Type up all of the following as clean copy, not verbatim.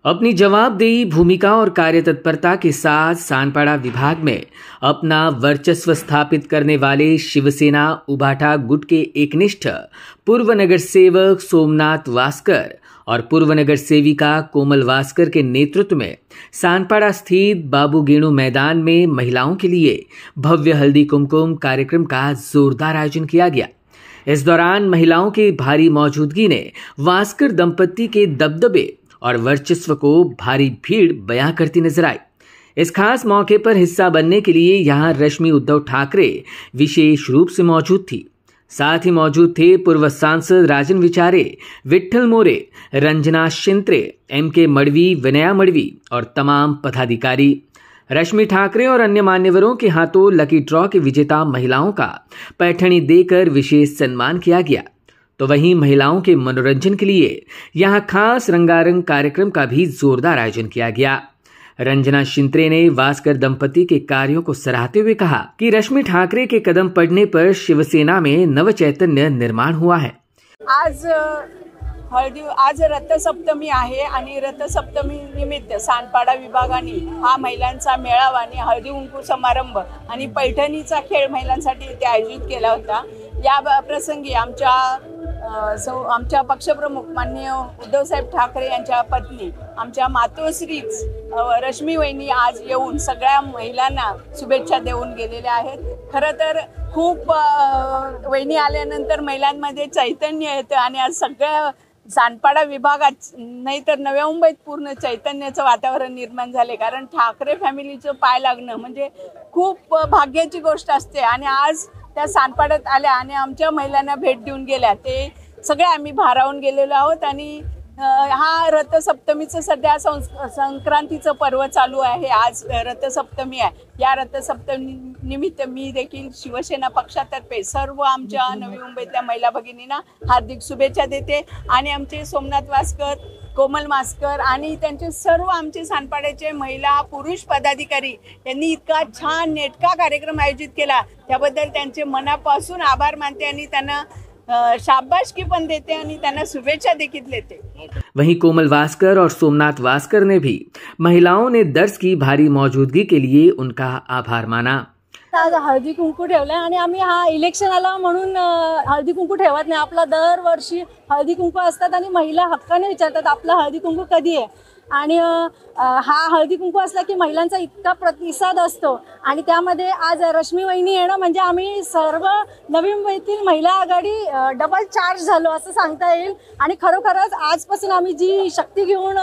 अपनी जवाबदेही भूमिका और कार्य तत्परता के साथ सानपाड़ा विभाग में अपना वर्चस्व स्थापित करने वाले शिवसेना उभाटा गुट के एकनिष्ठ पूर्व नगर सेवक सोमनाथ वास्कर और पूर्व नगर सेविका कोमल वास्कर के नेतृत्व में सानपाड़ा स्थित बाबू गेणु मैदान में महिलाओं के लिए भव्य हल्दी कुमकुम कार्यक्रम का जोरदार आयोजन किया गया। इस दौरान महिलाओं की भारी मौजूदगी ने वास्कर दंपत्ति के दबदबे और वर्चस्व को भारी भीड़ बयां करती नजर आई। इस खास मौके पर हिस्सा बनने के लिए यहां रश्मि उद्धव ठाकरे विशेष रूप से मौजूद थी। साथ ही मौजूद थे पूर्व सांसद राजन विचारे, विठल मोरे, रंजना शिंत्रे, MK मड़वी, विनया मड़वी और तमाम पदाधिकारी। रश्मि ठाकरे और अन्य मान्यवरों के हाथों लकी ड्रॉ के विजेता महिलाओं का पैठणी देकर विशेष सम्मान किया गया। तो वहीं महिलाओं के मनोरंजन के लिए यहां खास रंगारंग कार्यक्रम का भी जोरदार आयोजन किया गया। रंजना शिंत्रे ने वास्कर दंपति के कार्यों को सराहते हुए कहा कि रश्मि ठाकरे के कदम पड़ने पर शिवसेना में नव चैतन्य निर्माण हुआ है। आज रथसप्तमी आहे आणि रथसप्तमी निमित्त सानपाडा विभागाने हा महिलांचा मेळावा आणि हळदी कुंकू समारंभ आणि पैठणीचा खेळ महिलांसाठी इथे आयोजित केला होता। या प्रसंगी आमच्या पक्षप्रमुख माननीय उद्धवसाहेब ठाकरे यांच्या पत्नी आमच्या मातोश्री रश्मी वहिनी आज येऊन सगळ्या महिलांना शुभेच्छा देऊन गेलेल्या आहेत। खरं तर खूप वहिनी आल्यानंतर महिलांमध्ये चैतन्य येतं आणि आज सगळ्या सानपाडा विभागात नाही तर नव्या मुंबईत पूर्ण चैतन्याचं वातावरण निर्माण झाले। कारण ठाकरे फॅमिलीचं पाय लागणं म्हणजे खूप भाग्याची गोष्ट असते आणि आज त्या सानपाड्यात आल्या आणि आमच्या महिलांना भेट देऊन गेल्या। ते सगळे आम्ही भारावून गेलेलो आहोत आणि हा रथसप्तमीचं सध्या संक्रांतीचं पर्व चालू आहे। आज रथसप्तमी आहे। या रथसप्तमी निमित्त मी देखील शिवसेना पक्षातर्फे सर्व आमच्या नवी मुंबईतल्या महिला भगिनींना हार्दिक शुभेच्छा देते आणि आमचे सोमनाथ वास्कर, कोमल वास्कर आणि त्यांचे सर्व आमचे सानपाड्याचे महिला पुरुष पदाधिकारी यांनी इतका छान नेटका कार्यक्रम आयोजित केला त्याबद्दल त्यांचे मनापासून आभार मानते आणि त्यांना शाबाशकी पण देते आणि त्यांना शुभेच्छा देखील देते। वहीं कोमल वास्कर और सोमनाथ वास्कर ने भी महिलाओं ने दर्ज की भारी मौजूदगी के लिए उनका आभार माना। आज हळदी कुंकू ठेवलाय आणि आम्ही हा इलेक्शन आला म्हणून हळदी कुंकू ठेवत नाही। आपला दरवर्षी हळदी कुंकू असतात आणि महिला हक्काने विचारतात आपला हळदी कुंकू कधी आहे आणि हा हळदी कुंकू असला की महिलांचा इतका प्रतिसाद असतो आणि त्यामध्ये आज रश्मी वहिनी येणं म्हणजे आम्ही सर्व नवी मुंबईतील महिला आघाडी डबल चार्ज झालो असं सांगता येईल आणि खरोखरच आजपासून आम्ही जी शक्ती घेऊन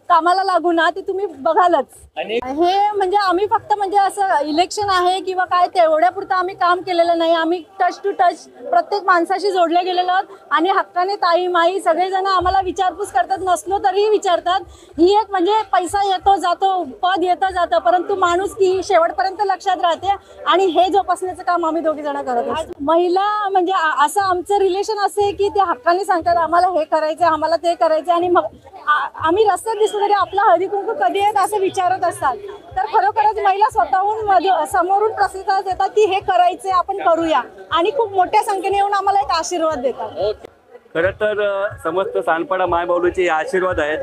कामाला लागू ना ती तुम्ही बघालच। हे म्हणजे आम्ही फक्त म्हणजे असं इलेक्शन आहे किंवा काय तेवढ्यापुरतं आम्ही काम केलेलं नाही। आम्ही टच टू टच प्रत्येक माणसाशी जोडले गेलेलो आहोत आणि हक्काने ताई माई सगळेजण आम्हाला विचारपूस करतात, नसलो तरीही विचारतात। ही एक म्हणजे पैसा येतो जातो, पद येतं जातं, परंतु माणूस की शेवटपर्यंत लक्षात राहते आणि हे जोपासण्याचं काम आम्ही दोघी जण करत असतो। महिला म्हणजे असं आमचं रिलेशन असं आहे की ते हक्काने सांगतात आम्हाला हे करायचं आम्हाला ते करायचं आणि मग आम्ही रस्त्यात दिसलो तरी आपला हळदी कुंकू कधी आहेत असं विचारत असतात। तर खरोखरच महिला स्वतःहून समोरून प्रतिसाद देतात की हे करायचे आपण करूया आणि खूप मोठ्या संख्येने येऊन आम्हाला एक आशीर्वाद देतात। खरं तर समस्त सानपाडा मायबाऊलीचे आशीर्वाद आहेत।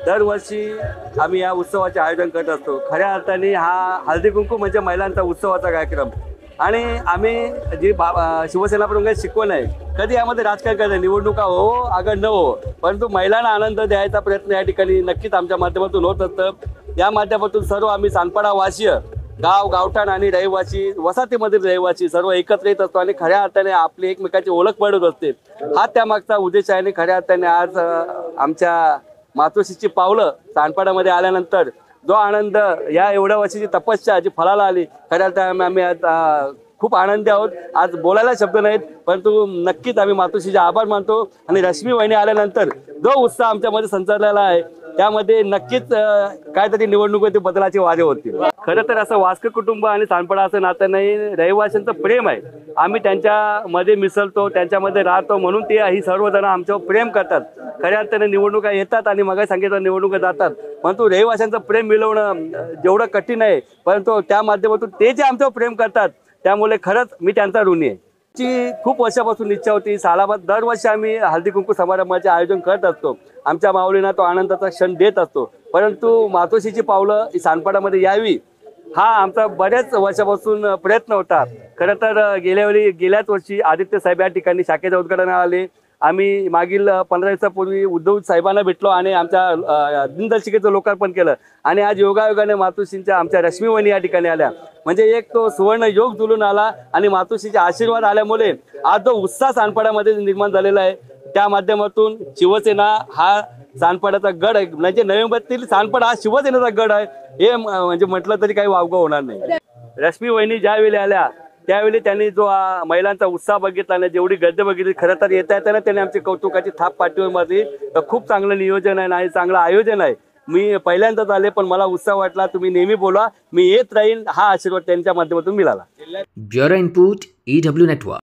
दरवर्षी आम्ही या उत्सवाचे आयोजन करत असतो। खऱ्या अर्थाने हा हळदी कुंकू म्हणजे महिलांचा उत्सवाचा कार्यक्रम आणि आम्ही जी शिवसेना प्रमुखांची शिकवण आहे कधी यामध्ये राजकारण करायचं निवडणुका हो अगर न हो परंतु महिलांना आनंद द्यायचा प्रयत्न या ठिकाणी नक्कीच आमच्या माध्यमातून होत असतं। या माध्यमातून सर्व आम्ही सानपाडा वासीय गावठाण आणि रहिवासी वसाहतीमधील रहिवासी सर्व एकत्र येत असतो आणि खऱ्या अर्थाने आपली एकमेकाची ओळख पडत असते। हा त्यामागचा उद्देश आहे आणि खऱ्या अर्थाने आज आमच्या मातोश्रीची पावलं सानपाड्यामध्ये आल्यानंतर जो आनंद या एवढ्या वर्षाची तपस्या जी फळाला आली खऱ्या अर्थाने आम्ही आज खूप आनंदी आहोत। आज बोलायला शब्द नाहीत परंतु नक्कीच आम्ही मातोश्रीचे आभार मानतो आणि रश्मी वहिनी आल्यानंतर जो उत्साह आमच्यामध्ये संचारलेला आहे त्यामध्ये नक्कीच काहीतरी निवडणुकीतील बदलाचे वादे होतील। खरं तर असं वास्कर कुटुंब आणि सानपाडा असं नातं नाही, रहिवाशांचं प्रेम आहे। आम्ही त्यांच्यामध्ये मिसळतो, त्यांच्यामध्ये राहतो म्हणून ते ही सर्वजण आमच्यावर प्रेम करतात। खऱ्या अर्थाने निवडणुका येतात आणि मग सांगितलं निवडणुका जातात परंतु रहिवाशांचं प्रेम मिळवणं जेवढं कठीण आहे परंतु त्या माध्यमातून ते जे आमच्यावर प्रेम करतात त्यामुळे खरंच मी त्यांचा ऋणी आहे। आमची खूप वर्षापासून इच्छा होती. सालाबाद दरवर्षी आम्ही हळदी कुंकू समारंभाचे आयोजन करत असतो. आमच्या माऊलींना तो आनंदाचा क्षण देत असतो. परंतु मातोश्रीची पावलं ही सानपाडामध्ये यावी हा आमचा बऱ्याच वर्षापासून प्रयत्न होता. खरं तर गेल्याच वर्षी आदित्य साहेब या ठिकाणी शाखेच्या उद्घाटनाला आले. आम्ही मागील 15 दिवसापूर्वी उद्धव साहेबांना भेटलो आणि आमच्या दिनदर्शिकेचं लोकार्पण केलं. आणि आज योगायोगाने मातोश्रींच्या आमच्या रश्मी वहिनी या ठिकाणी आल्या. म्हणजे एक तो सुवर्ण योग जुळून आला आणि मातोश्रीचे आशीर्वाद आल्यामुळे आज जो उत्साह सानपाड्यामध्ये निर्माण झालेला आहे, त्या माध्यमातून शिवसेना हा सानपाड्याचा गड आहे. म्हणजे नवी मुंबईतील सानपाडा हा शिवसेनेचा गड आहे हे म्हणजे म्हटलं तरी काही वावगं होणार नाही. रश्मी वहिनी ज्यावेळी आल्या त्यावेळी त्यांनी जो महिलांचा उत्साह बघितला आणि जेवढी गर्दी बघितली, खरं तर येता येताना त्यांनी आमची कौतुकाची थाप पाठीवर मारली. खूप चांगलं नियोजन आहे आणि चांगलं आयोजन आहे. मी पहिल्यांदाच आले पण मला उत्साह वाटला. तुम्ही नेहमी बोला, मी येत राहीन हा आशीर्वाद त्यांच्या माध्यमातून मिळाला. Bureau input EW network.